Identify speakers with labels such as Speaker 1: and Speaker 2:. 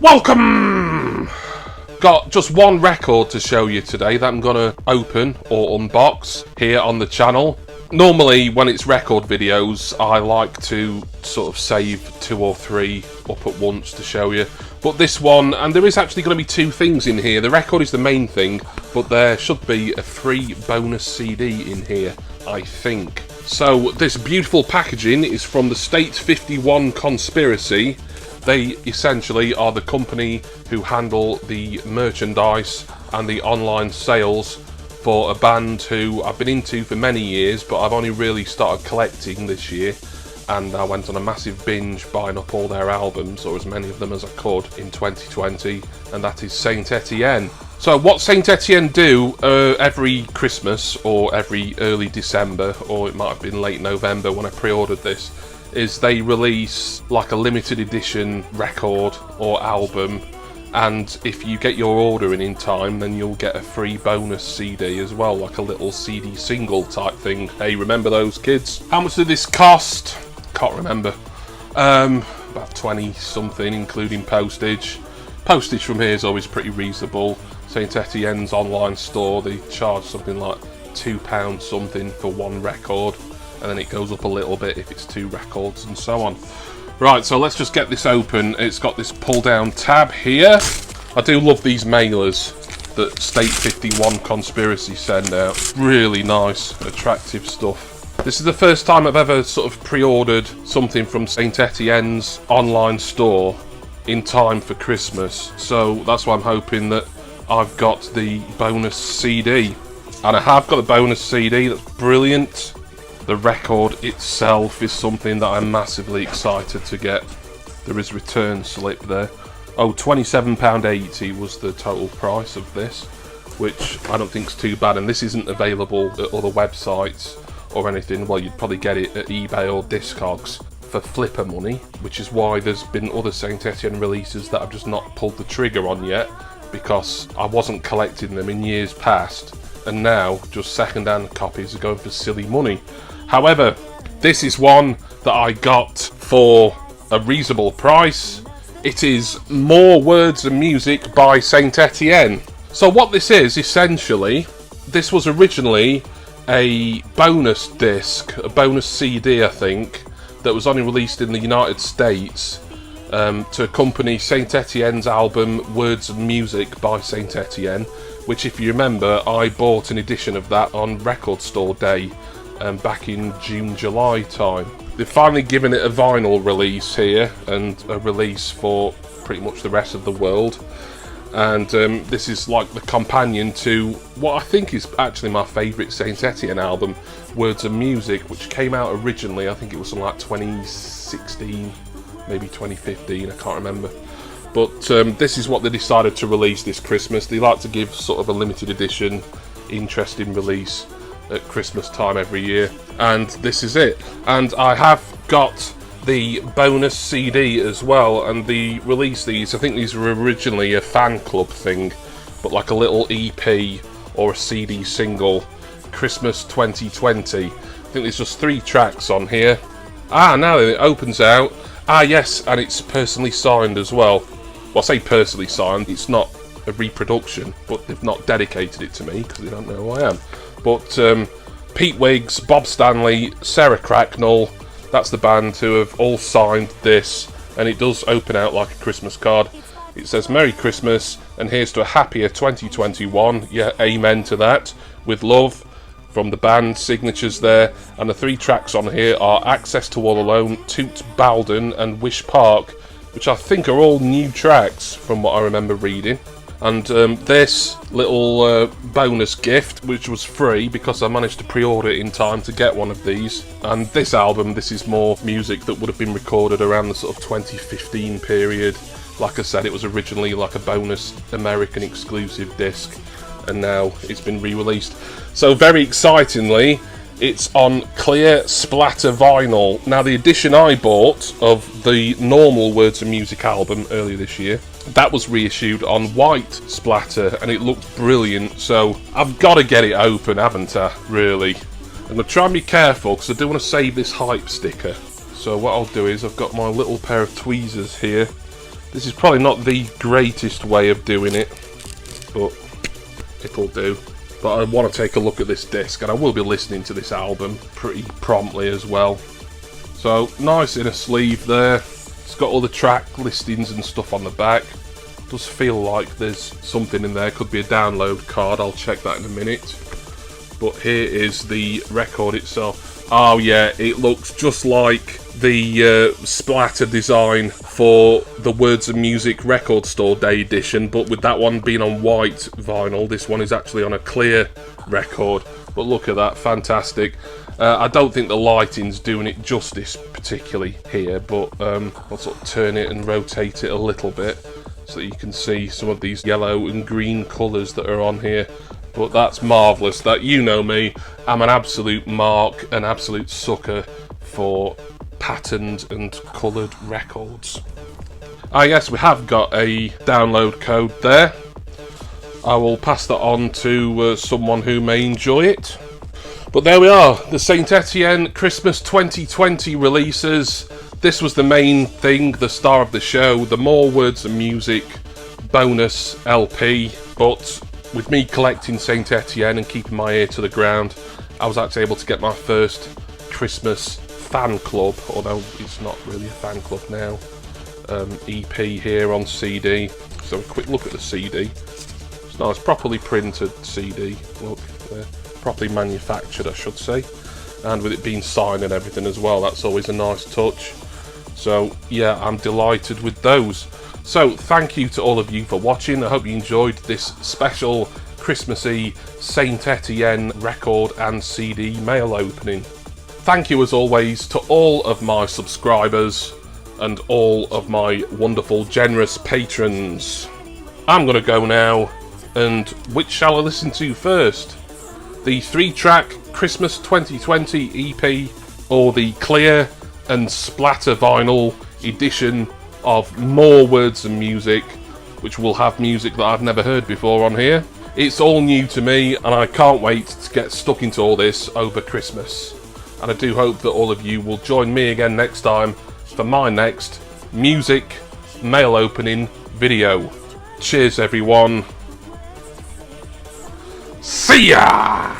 Speaker 1: Welcome! Got just one record to show you today that I'm going to open or unbox here on the channel. Normally when it's record videos I like to sort of save 2 or 3 up at once to show you. But this one, and there is actually going to be 2 things in here. The record is the main thing, but there should be a free bonus CD in here, I think. So this beautiful packaging is from the State 51 Conspiracy. They essentially are the company who handle the merchandise and the online sales for a band who I've been into for many years, but I've only really started collecting this year, and I went on a massive binge buying up all their albums, or as many of them as I could, in 2020, and that is Saint Etienne. So what Saint Etienne do every Christmas or every early December, or it might have been late November when I pre-ordered this, is they release like a limited edition record or album, and if you get your order in time then you'll get a free bonus CD as well, like a little CD single type thing. Hey, remember those, kids? How much did this cost? Can't remember. About 20 something including postage. Postage from here is always pretty reasonable. Saint Etienne's online store, they charge something like £2 something for one record, and then it goes up a little bit if it's 2 records and so on. Right, so let's just get this open. It's got this pull down tab here. I do love these mailers that State 51 Conspiracy send out. Really nice, attractive stuff. This is the first time I've ever sort of pre-ordered something from Saint Etienne's online store in time for Christmas, so that's why I'm hoping that I've got the bonus CD. And I have got the bonus CD, that's brilliant. The record itself is something that I'm massively excited to get. There is return slip there. Oh, £27.80 was the total price of this, which I don't think is too bad, and this isn't available at other websites or anything. Well, you'd probably get it at eBay or Discogs for flipper money, which is why there's been other Saint Etienne releases that I've just not pulled the trigger on yet, because I wasn't collecting them in years past, and now just second-hand copies are going for silly money. However, this is one that I got for a reasonable price. It is More Words and Music by Saint Etienne. So what this is, essentially, this was originally a bonus disc, a bonus CD I think, that was only released in the United States to accompany Saint Etienne's album Words and Music by Saint Etienne, which, if you remember, I bought an edition of that on Record Store Day back in June, July time. They've finally given it a vinyl release here, and a release for pretty much the rest of the world. And this is like the companion to what I think is actually my favourite Saint Etienne album, Words and Music, which came out originally, I think it was something like 2016, maybe 2015, I can't remember. But this is what they decided to release this Christmas. They like to give sort of a limited edition, interesting release at Christmas time every year, and this is it. And I have got the bonus CD as well, and they released these, I think these were originally a fan club thing, but like a little EP or a CD single, Christmas 2020. I think there's just 3 tracks on here. Now it opens out. Yes, and it's personally signed as well. Well, I say personally signed, it's not a reproduction, but they've not dedicated it to me because they don't know who I am. But Pete Wiggs, Bob Stanley, Sarah Cracknell, that's the band who have all signed this, and it does open out like a Christmas card. It says Merry Christmas, and here's to a happier 2021. Yeah, amen to that. With love, from the band, signatures there. And the 3 tracks on here are Access to All Alone, Toot Baldon, and Wish Park, which I think are all new tracks from what I remember reading. And this little bonus gift, which was free because I managed to pre-order it in time to get one of these. And this album, this is more music that would have been recorded around the sort of 2015 period. Like I said, it was originally like a bonus American exclusive disc, and now it's been re-released. So very excitingly, it's on clear splatter vinyl. Now the edition I bought of the normal Words and Music album earlier this year, that was reissued on white splatter, and it looked brilliant, so I've got to get it open, haven't I, really? I'm going to try and be careful because I do want to save this hype sticker. So what I'll do is I've got my little pair of tweezers here, This is probably not the greatest way of doing it, but it'll do. But I want to take a look at this disc, and I will be listening to this album pretty promptly as well. So, nice in a sleeve there. It's got all the track listings and stuff on the back. Does feel like there's something in there. Could be a download card. I'll check that in a minute. But here is the record itself. Oh yeah, it looks just like the splatter design for the Words and Music Record Store Day edition, but with that one being on white vinyl, this one is actually on a clear record. But look at that, fantastic. I don't think the lighting's doing it justice particularly here, but I'll sort of turn it and rotate it a little bit so that you can see some of these yellow and green colours that are on here. But that's marvellous. That, you know me, I'm an absolute mark, an absolute sucker for patterned and coloured records. Ah yes, we have got a download code there. I will pass that on to someone who may enjoy it. But there we are, the St. Etienne Christmas 2020 releases. This was the main thing, the star of the show, the More Words and Music bonus LP. But with me collecting St. Etienne and keeping my ear to the ground, I was actually able to get my first Christmas fan club, although it's not really a fan club now, EP here on CD. So a quick look at the CD. It's nice, properly printed CD, look, properly manufactured I should say, and with it being signed and everything as well, that's always a nice touch. So yeah, I'm delighted with those. So thank you to all of you for watching. I hope you enjoyed this special Christmassy St. Etienne record and CD mail opening. Thank you as always to all of my subscribers and all of my wonderful generous patrons. I'm going to go now, and which shall I listen to first? The 3-track Christmas 2020 EP or the clear and splatter vinyl edition of More Words and Music, which will have music that I've never heard before on here. It's all new to me and I can't wait to get stuck into all this over Christmas. And I do hope that all of you will join me again next time for my next music mail opening video. Cheers everyone. See ya!